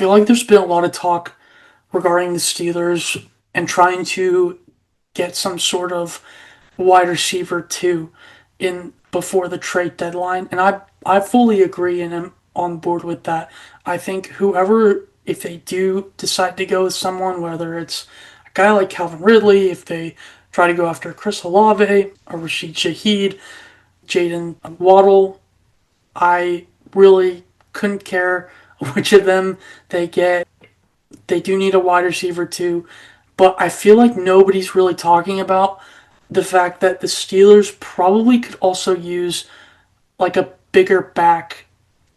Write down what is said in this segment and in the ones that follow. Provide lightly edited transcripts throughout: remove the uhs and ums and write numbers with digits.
feel like there's been a lot of talk regarding the Steelers and trying to get some sort of wide receiver too in before the trade deadline, and I fully agree and am on board with that. I think whoever, if they do decide to go with someone, whether it's a guy like Calvin Ridley, if they try to go after Chris Olave or Rashid Shaheed, Jaden Waddle, I really couldn't care which of them they get. They do need a wide receiver too, but I feel like nobody's really talking about the fact that the Steelers probably could also use like a bigger back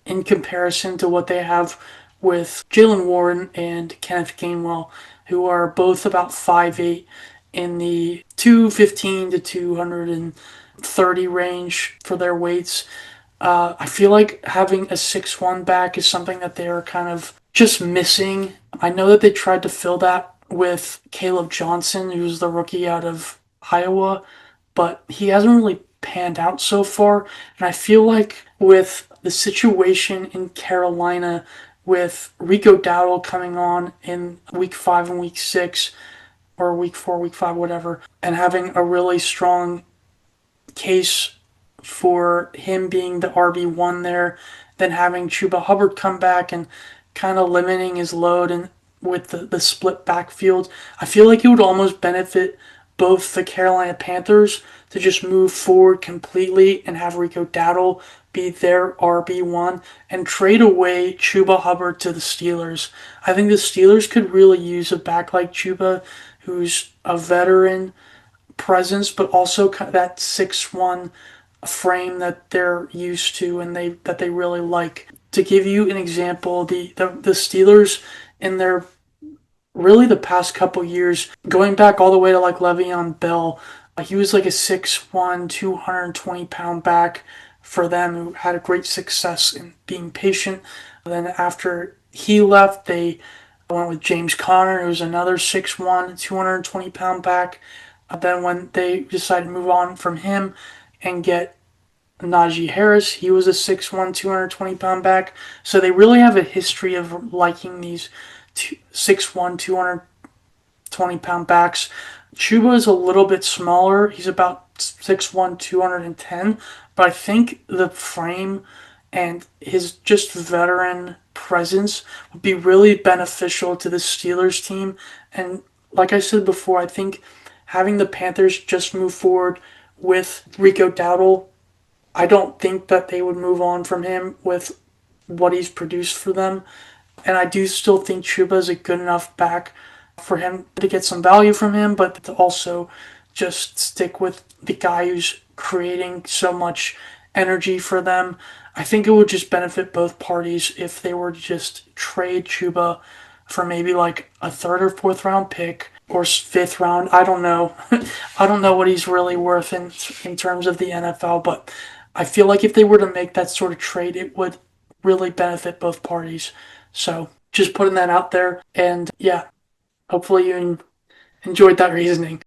in comparison to what they have with Jalen Warren and Kenneth Gainwell, who are both about 5'8" in the 215 to 230 range for their weights. I feel like having a 6'1" back is something that they are kind of just missing. I know that they tried to fill that with Caleb Johnson, who's the rookie out of Iowa, but he hasn't really panned out so far. And I feel like with the situation in Carolina, with Rico Dowdle coming on in week 5 and week 6, or week 4, week 5, whatever, and having a really strong case for him being the RB1 there, then having Chuba Hubbard come back and kind of limiting his load and with the split backfield, I feel like it would almost benefit both the Carolina Panthers to just move forward completely and have Rico Dowdle be their RB1 and trade away Chuba Hubbard to the Steelers. I think the Steelers could really use a back like Chuba, who's a veteran presence, but also that 6'1" frame that they're used to and they really like. To give you an example, the Steelers in their really the past couple years, going back all the way to like Le'Veon Bell, he was like a 6'1", 220-pound back for them who had a great success in being patient. And then after he left, they went with James Conner, who was another 6'1", 220-pound back. Then when they decided to move on from him and get Najee Harris, he was a 6'1", 220-pound back. So they really have a history of liking these 6'1", 220-pound backs. Chuba is a little bit smaller. He's about 6'1", 210. But I think the frame and his just veteran presence would be really beneficial to the Steelers team. And like I said before, I think having the Panthers just move forward with Rico Dowdle, I don't think that they would move on from him with what he's produced for them. And I do still think Chuba is a good enough back for him to get some value from him, but to also just stick with the guy who's creating so much energy for them. I think it would just benefit both parties if they were to just trade Chuba for maybe like a third or fourth round pick or fifth round. I don't know. I don't know what he's really worth in terms of the NFL, but I feel like if they were to make that sort of trade, it would really benefit both parties. So just putting that out there. And yeah, hopefully you enjoyed that reasoning.